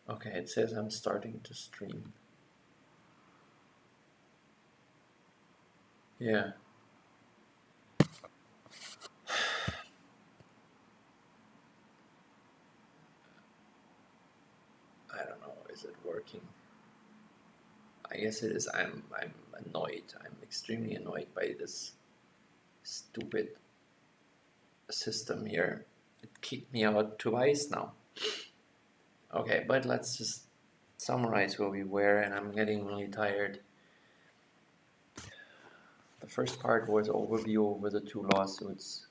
Okay, it says I'm starting to stream. Yeah. I don't know. Is it working? I guess it is. I'm annoyed. I'm extremely annoyed by this stupid system here. It kicked me out twice now. Okay, but let's just summarize where we were, and I'm getting really tired. The first part was overview over the two lawsuits.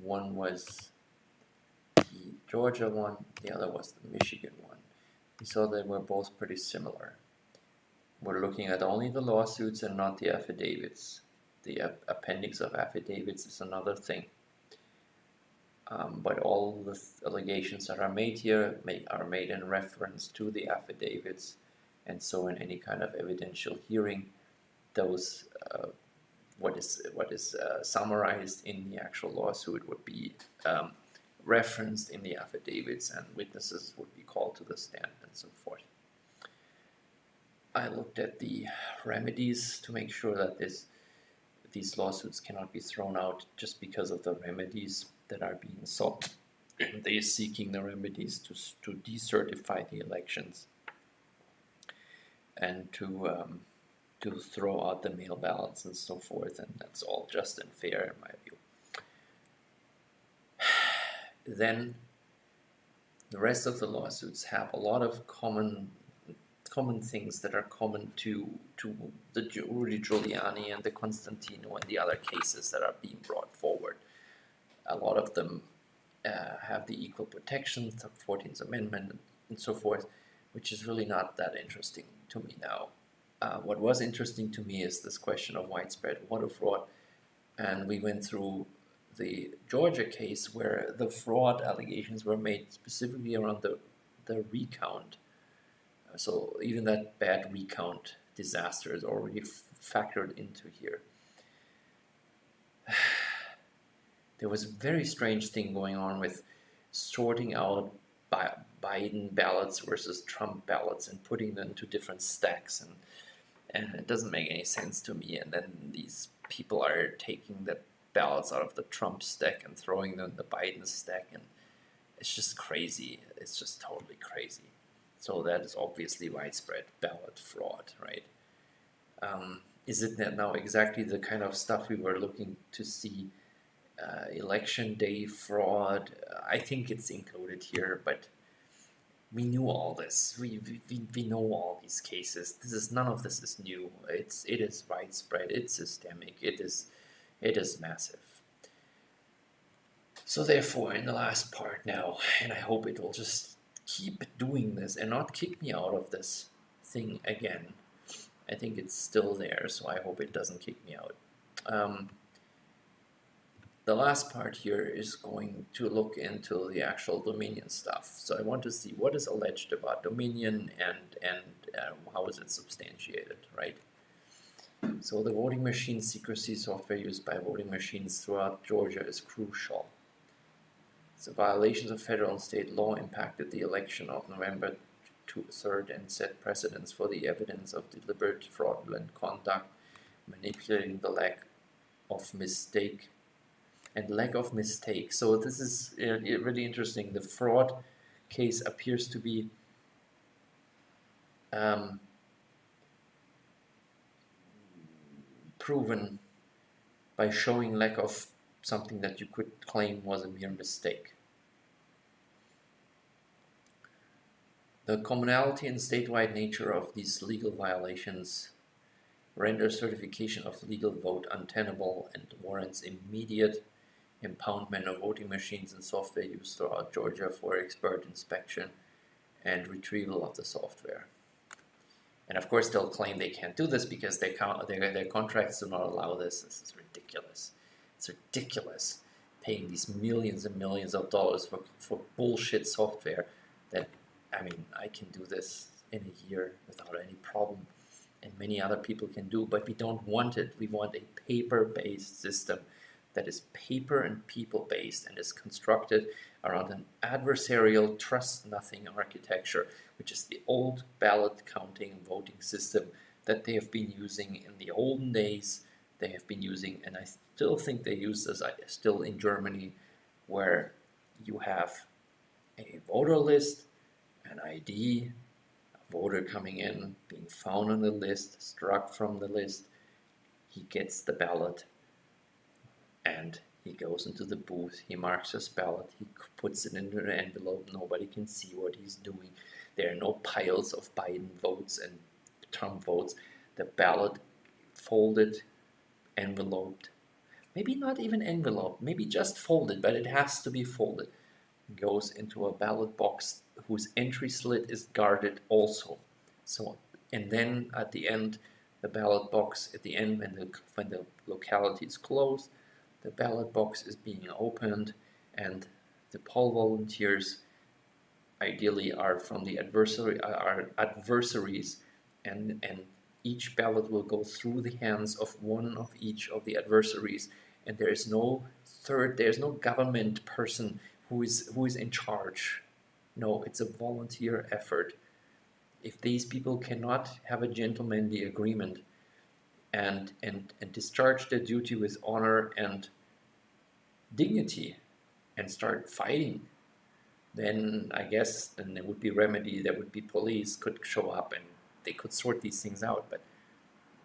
One was the Georgia one, the other was the Michigan one. We saw they were both pretty similar. We're looking at only the lawsuits and not the affidavits. The appendix of affidavits is another thing. But all the allegations that are made here are made in reference to the affidavits, and so in any kind of evidential hearing, those what is summarized in the actual lawsuit would be referenced in the affidavits, and witnesses would be called to the stand and so forth. I looked at the remedies to make sure that these lawsuits cannot be thrown out just because of the remedies that are being sought. And they are seeking the remedies to decertify the elections and to throw out the mail ballots and so forth, and that's all just and fair in my view. Then the rest of the lawsuits have a lot of common things that are common to the Rudy Giuliani and the Constantino and the other cases that are being brought forward. A lot of them have the equal protection, the 14th Amendment, and so forth, which is really not that interesting to me now. What was interesting to me is this question of widespread voter fraud, and we went through the Georgia case where the fraud allegations were made specifically around the recount. So even that bad recount disaster is already factored into here. There was a very strange thing going on with sorting out Biden ballots versus Trump ballots and putting them into different stacks, and it doesn't make any sense to me. And then these people are taking the ballots out of the Trump stack and throwing them in the Biden stack, and it's just crazy. It's just totally crazy. So that is obviously widespread ballot fraud, right? Is it now exactly the kind of stuff we were looking to see? Election day fraud, I think it's included here, but we knew all this. We know all these cases. None of this is new. It is widespread. It's systemic. It is massive. So therefore, in the last part now, and I hope it will just keep doing this and not kick me out of this thing again. I think it's still there, so I hope it doesn't kick me out. The last part here is going to look into the actual Dominion stuff. So I want to see what is alleged about Dominion and how is it substantiated, right? So the voting machine secrecy software used by voting machines throughout Georgia is crucial. So violations of federal and state law impacted the election of November 3rd and set precedents for the evidence of deliberate fraudulent conduct, manipulating the lack of mistake. So this is really interesting. The fraud case appears to be proven by showing lack of something that you could claim was a mere mistake. The commonality and statewide nature of these legal violations render certification of legal vote untenable and warrants immediate impoundment of voting machines and software used throughout Georgia for expert inspection and retrieval of the software. And of course, they'll claim they can't do this because their contracts do not allow this. This is ridiculous. It's ridiculous paying these millions and millions of dollars for bullshit software that, I mean, I can do this in a year without any problem, and many other people can do, but we don't want it. We want a paper-based system that is paper and people based and is constructed around an adversarial trust-nothing architecture, which is the old ballot counting and voting system that they have been using in the olden days. They have been using, and I still think they use this still in Germany, where you have a voter list, an ID, a voter coming in, being found on the list, struck from the list. He gets the ballot and he goes into the booth, he marks his ballot, he puts it into an envelope, nobody can see what he's doing. There are no piles of Biden votes and Trump votes. The ballot folded, enveloped, maybe not even enveloped, maybe just folded, but it has to be folded, goes into a ballot box whose entry slit is guarded also. So, and then at the end, the ballot box, at the end when the locality is closed, the ballot box is being opened, and the poll volunteers ideally are from the adversaries, and each ballot will go through the hands of one of each of the adversaries, and there's no government person who is in charge. No, it's a volunteer effort. If these people cannot have a gentlemanly agreement and discharge their duty with honor and dignity and start fighting, then I guess then there would be remedy. There would be police could show up and they could sort these things out.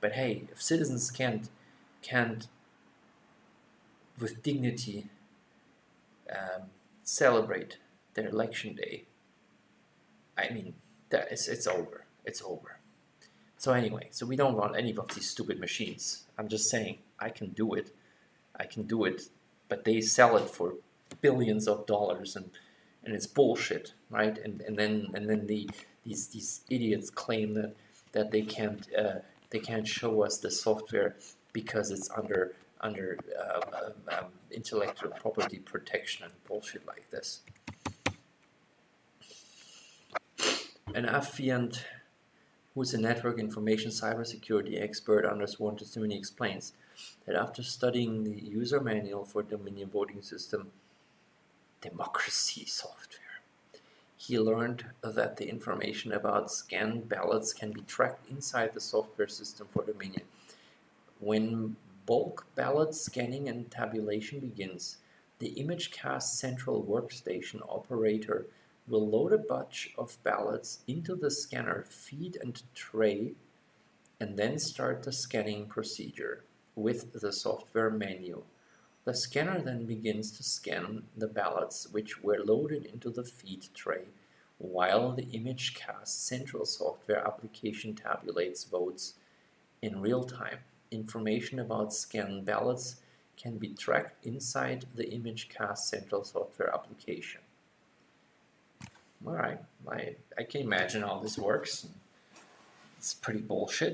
But hey, if citizens can't with dignity celebrate their election day, I mean, it's over. It's over. So anyway, so we don't want any of these stupid machines. I'm just saying, I can do it, but they sell it for billions of dollars, and it's bullshit, right? And then these idiots claim that they can't show us the software because it's under intellectual property protection and bullshit like this. An affiant who is a network information cybersecurity expert under sworn testimony explains that after studying the user manual for Dominion voting system democracy software, he learned that the information about scanned ballots can be tracked inside the software system for Dominion. When bulk ballot scanning and tabulation begins, the ImageCast Central Workstation operator will load a batch of ballots into the scanner feed and tray and then start the scanning procedure with the software menu. The scanner then begins to scan the ballots which were loaded into the feed tray, while the ImageCast Central software application tabulates votes in real time. Information about scanned ballots can be tracked inside the ImageCast Central software application. Alright, I can imagine how this works. It's pretty bullshit.